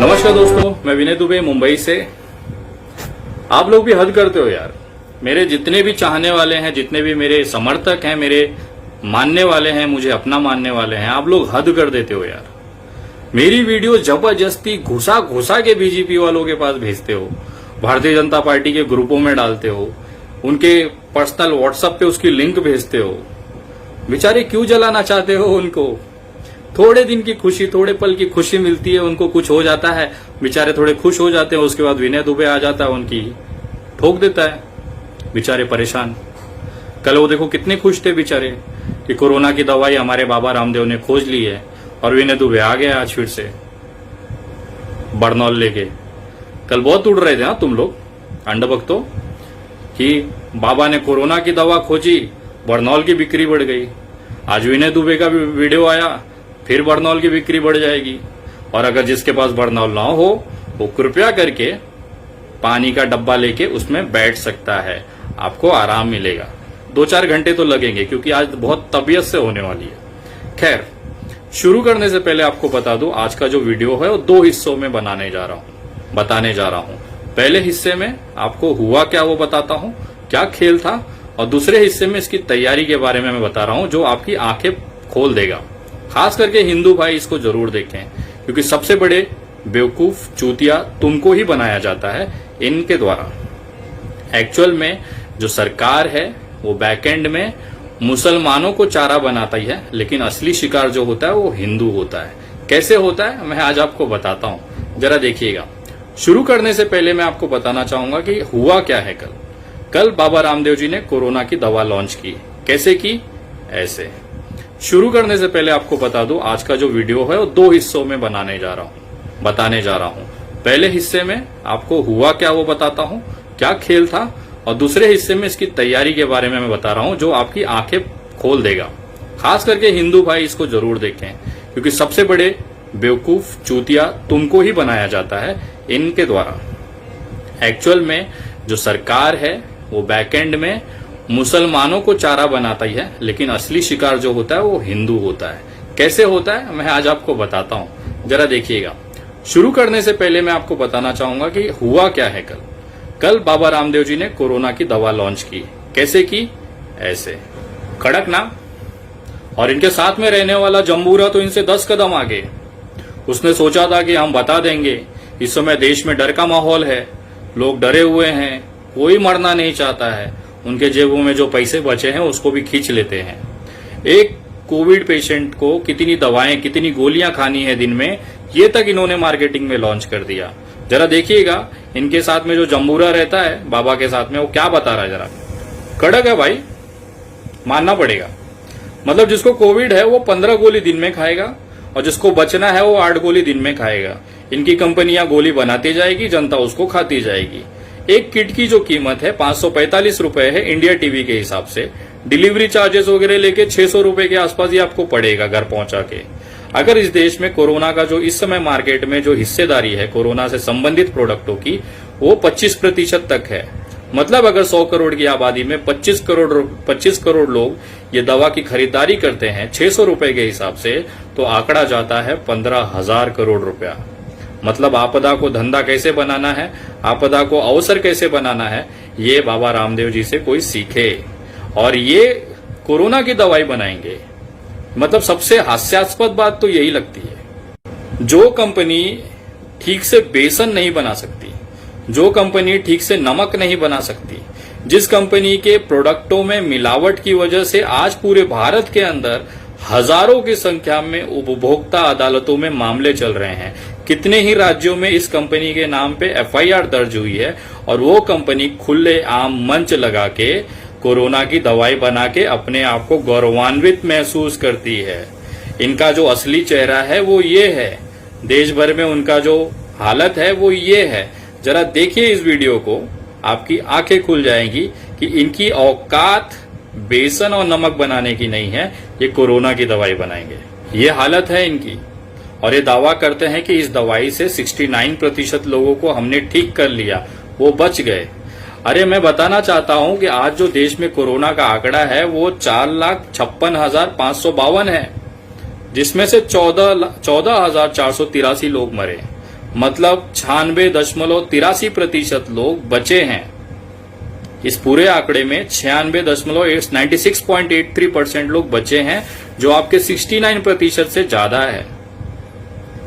नमस्कार दोस्तों, मैं विनय दुबे मुंबई से। आप लोग भी हद करते हो यार। मेरे जितने भी चाहने वाले हैं, जितने भी मेरे समर्थक हैं, मेरे मानने वाले हैं, मुझे अपना मानने वाले हैं, आप लोग हद कर देते हो यार। मेरी वीडियो जबरदस्ती घुसा घुसा के बीजेपी वालों के पास भेजते हो, भारतीय जनता पार्टी के ग्रुपों में डालते हो, उनके पर्सनल व्हाट्सएप पे उसकी लिंक भेजते हो। बेचारे क्यों जलाना चाहते हो उनको? थोड़े दिन की खुशी, थोड़े पल की खुशी मिलती है उनको, कुछ हो जाता है, बेचारे थोड़े खुश हो जाते हैं, उसके बाद विनय दुबे आ जाता है, उनकी ठोक देता है, बेचारे परेशान। कल वो देखो कितने खुश थे बेचारे कि कोरोना की दवाई हमारे बाबा रामदेव ने खोज ली है, और विनय दुबे आ गया आज फिर से बरनौल लेके। कल बहुत उड़ रहे थे ना तुम लोग अंडभक्तों कि बाबा ने कोरोना की दवा खोजी, बरनौल की बिक्री बढ़ गई। आज विनय दुबे का वीडियो आया, फिर बरनौल की बिक्री बढ़ जाएगी। और अगर जिसके पास बरनौल ना हो वो कृपया करके पानी का डब्बा लेके उसमें बैठ सकता है, आपको आराम मिलेगा। 2-4 घंटे तो लगेंगे क्योंकि आज बहुत तबीयत से होने वाली है। खैर, शुरू करने से पहले आपको बता दूं, आज का जो वीडियो है वो 2 हिस्सों में बताने जा रहा हूं। पहले हिस्से में आपको हुआ क्या वो बताता हूं, क्या खेल था, और दूसरे हिस्से में इसकी तैयारी के बारे में मैं बता रहा हूं जो आपकी आंखें खोल देगा। खास करके हिंदू भाई इसको जरूर देखें, क्योंकि सबसे बड़े बेवकूफ चूतिया तुमको ही बनाया जाता है इनके द्वारा। एक्चुअल में जो सरकार है वो बैकएंड में मुसलमानों को चारा बनाता ही है, लेकिन असली शिकार जो होता है वो हिंदू होता है। कैसे होता है मैं आज आपको बताता हूं, जरा देखिएगा। शुरू करने से पहले मैं आपको बताना चाहूंगा कि हुआ क्या है। कल बाबा रामदेव जी ने कोरोना की दवा लॉन्च की। कैसे की? ऐसे। शुरू करने से पहले आपको बता दूं, आज का जो वीडियो है वो 2 हिस्सों में बताने जा रहा हूं। पहले हिस्से में आपको हुआ क्या वो बताता हूं, क्या खेल था, और दूसरे हिस्से में इसकी तैयारी के बारे में मैं बता रहा हूं जो आपकी आंखें खोल देगा। खास करके हिंदू भाई इसको जरूर देखें, क्योंकि सबसे बड़े बेवकूफ चूतिया तुमको ही बनाया जाता है इनके द्वारा। एक्चुअल में जो सरकार है वो बैकएंड में मुसलमानों को चारा बनाता ही है, लेकिन असली शिकार जो होता है वो हिंदू होता है। कैसे होता है मैं आज आपको बताता हूं, जरा देखिएगा। शुरू करने से पहले मैं आपको बताना चाहूंगा कि हुआ क्या है। कल बाबा रामदेव जी ने कोरोना की दवा लॉन्च की। कैसे की? ऐसे। कड़क ना। और इनके साथ में रहने वाला जम्बूरा तो इनसे 10 कदम आगे। उसने सोचा था कि हम बता देंगे, इस समय देश में डर का माहौल है, लोग डरे हुए हैं, कोई मरना नहीं चाहता है, उनके जेबों में जो पैसे बचे हैं उसको भी खींच लेते हैं। एक कोविड पेशेंट को कितनी दवाएं, कितनी गोलियां खानी है दिन में, ये तक इन्होंने मार्केटिंग में लॉन्च कर दिया। जरा देखिएगा इनके साथ में जो जम्बूरा रहता है बाबा के साथ में, वो क्या बता रहा है। जरा कड़क है भाई, मानना पड़ेगा। मतलब जिसको कोविड है वो 15 गोली दिन में खाएगा, और जिसको बचना है वो 8 गोली दिन में खाएगा। इनकी कंपनियां गोली बनाती जाएगी, जनता उसको खाती जाएगी। एक किट की जो कीमत है 545 रुपए है इंडिया टीवी के हिसाब से। डिलीवरी चार्जेस वगैरह लेके 600 रुपए के आसपास ही आपको पड़ेगा घर पहुंचा के। अगर इस देश में कोरोना का जो इस समय मार्केट में जो हिस्सेदारी है कोरोना से संबंधित प्रोडक्टों की, वो 25% तक है। मतलब अगर 100 करोड़ की आबादी में 25 करोड़ लोग ये दवा की खरीदारी करते हैं 600 रुपए के हिसाब से, तो आंकड़ा जाता है 15,000 करोड़ रुपया। मतलब आपदा को धंधा कैसे बनाना है, आपदा को अवसर कैसे बनाना है, ये बाबा रामदेव जी से कोई सीखे, और ये कोरोना की दवाई बनाएंगे। मतलब सबसे हास्यास्पद बात तो यही लगती है। जो कंपनी ठीक से बेसन नहीं बना सकती, जो कंपनी ठीक से नमक नहीं बना सकती, जिस कंपनी के प्रोडक्टों में मिलावट की वजह से आज पूरे भारत के अंदर हजारों की संख्या में उपभोक्ता अदालतों में मामले चल रहे हैं, कितने ही राज्यों में इस कंपनी के नाम पे FIR दर्ज हुई है, और वो कंपनी खुले आम मंच लगा के कोरोना की दवाई बना के अपने आप को गौरवान्वित महसूस करती है। इनका जो असली चेहरा है वो ये है, देश भर में उनका जो हालत है वो ये है। जरा देखिए इस वीडियो को, आपकी आंखें खुल जाएंगी कि इनकी औकात बेसन और नमक बनाने की नहीं है, ये कोरोना की दवाई बनाएंगे। ये हालत है इनकी, और ये दावा करते हैं कि इस दवाई से 69% लोगों को हमने ठीक कर लिया, वो बच गए। अरे मैं बताना चाहता हूं कि आज जो देश में कोरोना का आंकड़ा है वो 4,56,552 है, जिसमें से 14,483 लोग मरे। मतलब 96.83% लोग बचे हैं। इस पूरे आंकड़े में 96.83% लोग बचे हैं, जो आपके 69% से ज्यादा है।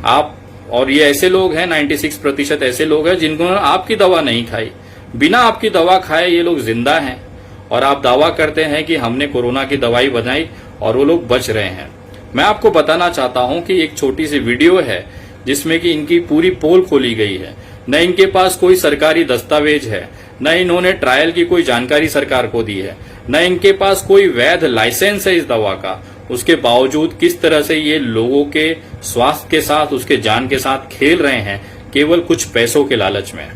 आप और ये ऐसे लोग हैं, 96% ऐसे लोग हैं जिन्होंने आपकी दवा नहीं खाई। बिना आपकी दवा खाए ये लोग जिंदा हैं, और आप दावा करते हैं कि हमने कोरोना की दवाई बनाई और वो लोग बच रहे हैं। मैं आपको बताना चाहता हूं कि एक छोटी सी वीडियो है जिसमें कि इनकी पूरी पोल खोली गई है। न इनके पास कोई सरकारी दस्तावेज है, न इन्होंने ट्रायल की कोई जानकारी सरकार को दी है, न इनके पास कोई वैध लाइसेंस है इस दवा का। उसके बावजूद किस तरह से ये लोगों के स्वास्थ्य के साथ, उसके जान के साथ खेल रहे हैं, केवल कुछ पैसों के लालच में।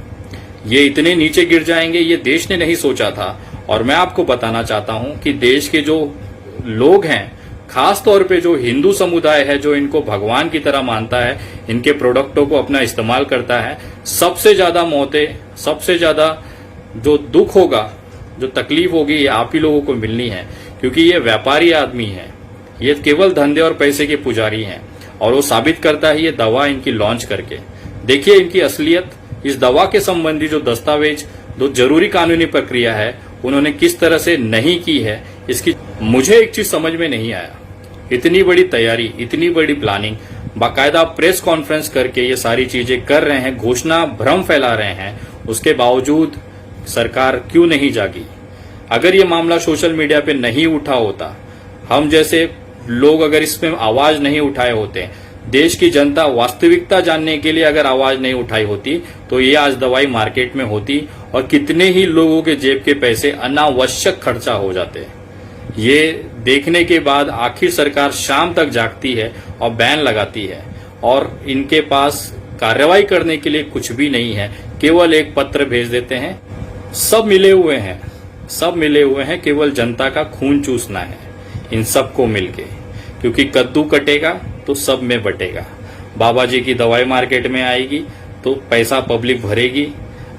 ये इतने नीचे गिर जाएंगे ये देश ने नहीं सोचा था। और मैं आपको बताना चाहता हूं कि देश के जो लोग हैं, खास तौर पे जो हिंदू समुदाय है, जो इनको भगवान की तरह मानता है, इनके प्रोडक्टों को अपना इस्तेमाल करता है, सबसे ज्यादा मौतें, सबसे ज्यादा जो दुख होगा, जो तकलीफ होगी, ये आप ही लोगों को मिलनी है। क्योंकि ये व्यापारी आदमी है, ये केवल धंधे और पैसे के पुजारी हैं, और वो साबित करता है ये दवा इनकी लॉन्च करके। देखिए इनकी असलियत, इस दवा के संबंधी जो दस्तावेज, जो जरूरी कानूनी प्रक्रिया है, उन्होंने किस तरह से नहीं की है। इसकी मुझे एक चीज समझ में नहीं आया, इतनी बड़ी तैयारी, इतनी बड़ी प्लानिंग, बाकायदा प्रेस कॉन्फ्रेंस करके ये सारी चीजें कर रहे हैं, घोषणा भ्रम फैला रहे हैं, उसके बावजूद सरकार क्यों नहीं जागी। अगर ये मामला सोशल मीडिया पे नहीं उठा होता, हम जैसे लोग अगर इसमें आवाज नहीं उठाए होते, देश की जनता वास्तविकता जानने के लिए अगर आवाज नहीं उठाई होती, तो ये आज दवाई मार्केट में होती और कितने ही लोगों के जेब के पैसे अनावश्यक खर्चा हो जाते। ये देखने के बाद आखिर सरकार शाम तक जागती है और बैन लगाती है, और इनके पास कार्रवाई करने के लिए कुछ भी नहीं है, केवल एक पत्र भेज देते हैं। सब मिले हुए हैं, सब मिले हुए हैं, केवल जनता का खून चूसना है इन सबको मिलके। क्योंकि कद्दू कटेगा तो सब में बटेगा। बाबा जी की दवाई मार्केट में आएगी तो पैसा पब्लिक भरेगी,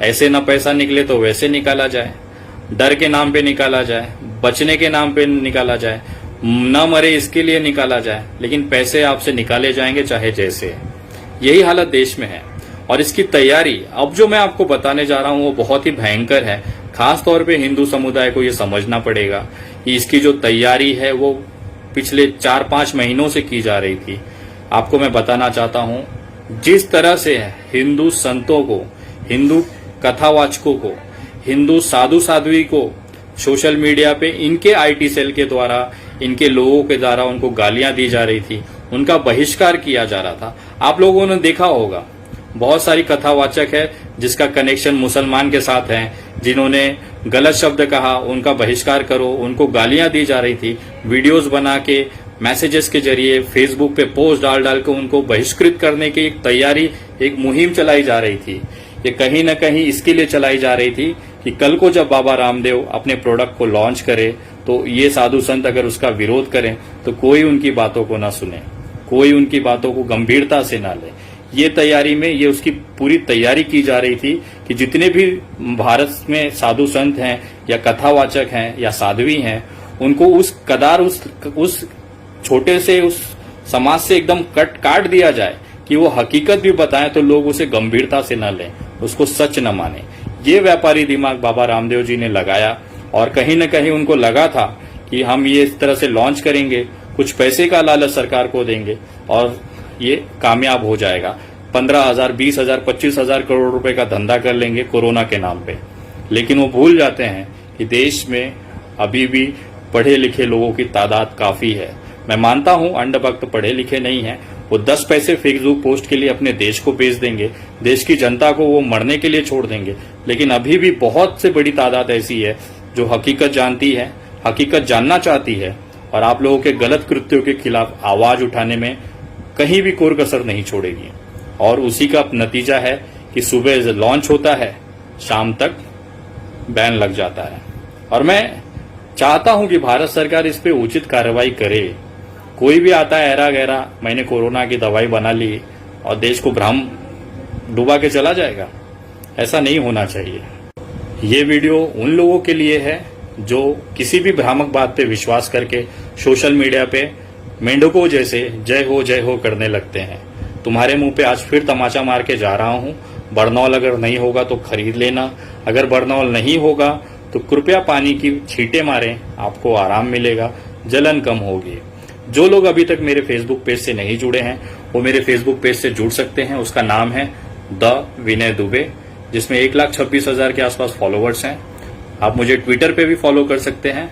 ऐसे न पैसा निकले तो वैसे निकाला जाए, डर के नाम पे निकाला जाए, बचने के नाम पे निकाला जाए, न मरे इसके लिए निकाला जाए, लेकिन पैसे आपसे निकाले जाएंगे चाहे जैसे। यही हालत देश में है। और इसकी तैयारी अब जो मैं आपको बताने जा रहा हूं वो बहुत ही भयंकर है। खास तौर पे हिंदू समुदाय को ये समझना पड़ेगा कि इसकी जो तैयारी है वो पिछले 4-5 महीनों से की जा रही थी। आपको मैं बताना चाहता हूं, जिस तरह से हिंदू संतों को, हिंदू कथावाचकों को, हिंदू साधु साध्वी को सोशल मीडिया पे इनके आईटी सेल के द्वारा, इनके लोगों के द्वारा उनको गालियां दी जा रही थी, उनका बहिष्कार किया जा रहा था। आप लोगों ने देखा होगा, बहुत सारी कथावाचक है जिसका कनेक्शन मुसलमान के साथ है, जिन्होंने गलत शब्द कहा, उनका बहिष्कार करो, उनको गालियां दी जा रही थी। वीडियोस बना के, मैसेजेस के जरिए, फेसबुक पे पोस्ट डाल डाल के उनको बहिष्कृत करने की एक तैयारी, एक मुहिम चलाई जा रही थी। ये कहीं न कहीं इसके लिए चलाई जा रही थी कि कल को जब बाबा रामदेव अपने प्रोडक्ट को लॉन्च करे तो ये साधु संत अगर उसका विरोध करें तो कोई उनकी बातों को ना सुने, कोई उनकी बातों को गंभीरता से ना ले। ये तैयारी में, ये उसकी पूरी तैयारी की जा रही थी कि जितने भी भारत में साधु संत हैं या कथावाचक हैं या साध्वी हैं, उनको उस कदार, उस छोटे से उस समाज से एकदम काट दिया जाए कि वो हकीकत भी बताएं तो लोग उसे गंभीरता से न लें, उसको सच न माने। ये व्यापारी दिमाग बाबा रामदेव जी ने लगाया, और कहीं न कहीं उनको लगा था कि हम ये इस तरह से लॉन्च करेंगे, कुछ पैसे का लालच सरकार को देंगे और ये कामयाब हो जाएगा। 15,000, 20,000, 25,000 करोड़ रुपए का धंधा कर लेंगे कोरोना के नाम पे। लेकिन वो भूल जाते हैं कि देश में अभी भी पढ़े लिखे लोगों की तादाद काफी है। मैं मानता हूं अंधभक्त पढ़े लिखे नहीं है, वो 10 पैसे फेसबुक पोस्ट के लिए अपने देश को बेच देंगे, देश की जनता को वो मरने के लिए छोड़ देंगे। लेकिन अभी भी बहुत से बड़ी तादाद ऐसी है जो हकीकत जानती है, हकीकत जानना चाहती है, और आप लोगों के गलत कृत्यों के खिलाफ आवाज उठाने में कहीं भी कोई कसर नहीं छोड़ेगी। और उसी का नतीजा है कि सुबह लॉन्च होता है, शाम तक बैन लग जाता है। और मैं चाहता हूं कि भारत सरकार इस पे उचित कार्रवाई करे। कोई भी आता है ऐरा गैरा, मैंने कोरोना की दवाई बना ली, और देश को भ्रम डुबा के चला जाएगा, ऐसा नहीं होना चाहिए। ये वीडियो उन लोगों के लिए है जो किसी भी भ्रामक बात पे विश्वास करके सोशल मीडिया पे मेंढकों जैसे जय हो करने लगते हैं। तुम्हारे मुंह पे आज फिर तमाचा मार के जा रहा हूं। बरनौल अगर नहीं होगा तो खरीद लेना, अगर बरनौल नहीं होगा तो कृपया पानी की छींटे मारें, आपको आराम मिलेगा, जलन कम होगी। जो लोग अभी तक मेरे फेसबुक पेज से नहीं जुड़े हैं वो मेरे फेसबुक पेज से जुड़ सकते हैं। उसका नाम है द विनय दुबे, जिसमें 1,26,000 के आसपास फॉलोवर्स हैं। आप मुझे ट्विटर पे भी फॉलो कर सकते हैं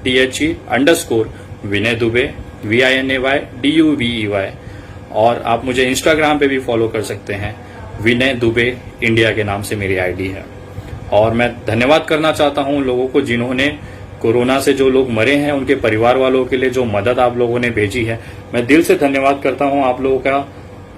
@THE_विनय दुबे VINAYDUBEY, और आप मुझे इंस्टाग्राम पे भी फॉलो कर सकते हैं, विनय दुबे इंडिया के नाम से मेरी आईडी है। और मैं धन्यवाद करना चाहता हूं उन लोगों को जिन्होंने कोरोना से जो लोग मरे हैं उनके परिवार वालों के लिए जो मदद आप लोगों ने भेजी है, मैं दिल से धन्यवाद करता हूं आप लोगों का।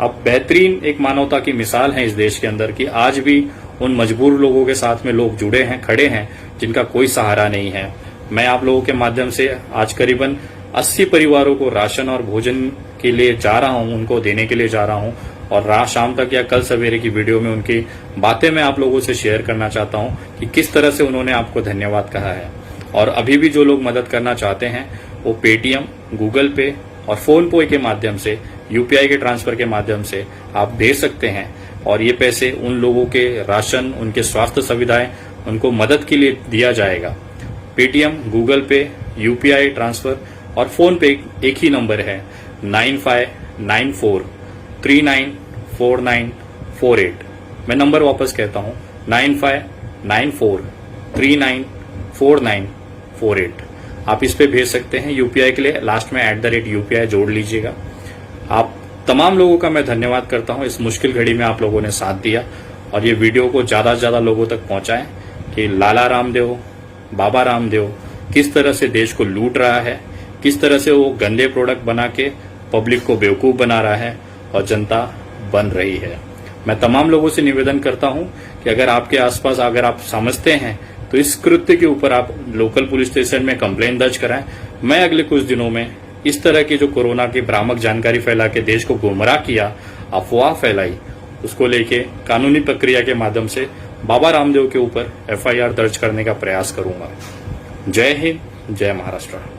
आप बेहतरीन एक मानवता की मिसाल हैं इस देश के अंदर कि आज भी उन मजबूर लोगों के साथ में लोग जुड़े हैं, खड़े हैं, जिनका कोई सहारा नहीं है। मैं आप लोगों के माध्यम से आज करीबन 80 परिवारों को राशन और भोजन के लिए जा रहा हूं, उनको देने के लिए जा रहा हूं, और रात शाम तक या कल सवेरे की वीडियो में उनकी बातें मैं आप लोगों से शेयर करना चाहता हूं कि किस तरह से उन्होंने आपको धन्यवाद कहा है। और अभी भी जो लोग मदद करना चाहते हैं वो पेटीएम, गूगल पे और फोन पे के माध्यम से, यूपीआई के ट्रांसफर के माध्यम से आप दे सकते हैं, और ये पैसे उन लोगों के राशन, उनके स्वास्थ्य सुविधाएं, उनको मदद के लिए दिया जाएगा। पेटीएम, गूगल पे, यूपीआई ट्रांसफर और फोन पे एक ही नंबर है 9594394948। मैं नंबर वापस कहता हूं 9594394948। आप इस पे भेज सकते हैं। यूपीआई के लिए लास्ट में @UPI जोड़ लीजिएगा। आप तमाम लोगों का मैं धन्यवाद करता हूं, इस मुश्किल घड़ी में आप लोगों ने साथ दिया, और ये वीडियो को ज्यादा से ज्यादा लोगों तक पहुंचाएं कि लाला रामदेव, बाबा रामदेव किस तरह से देश को लूट रहा है, किस तरह से वो गंदे प्रोडक्ट बना के पब्लिक को बेवकूफ बना रहा है और जनता बन रही है। मैं तमाम लोगों से निवेदन करता हूं कि अगर आपके आसपास अगर आप समझते हैं तो इस कृत्य के ऊपर आप लोकल पुलिस स्टेशन में कंप्लेन दर्ज कराएं। मैं अगले कुछ दिनों में इस तरह की जो कोरोना की भ्रामक जानकारी फैला के देश को गुमराह किया, अफवाह फैलाई, उसको लेके कानूनी प्रक्रिया के माध्यम से बाबा रामदेव के ऊपर FIR दर्ज करने का प्रयास करूंगा। जय हिंद, जय महाराष्ट्र।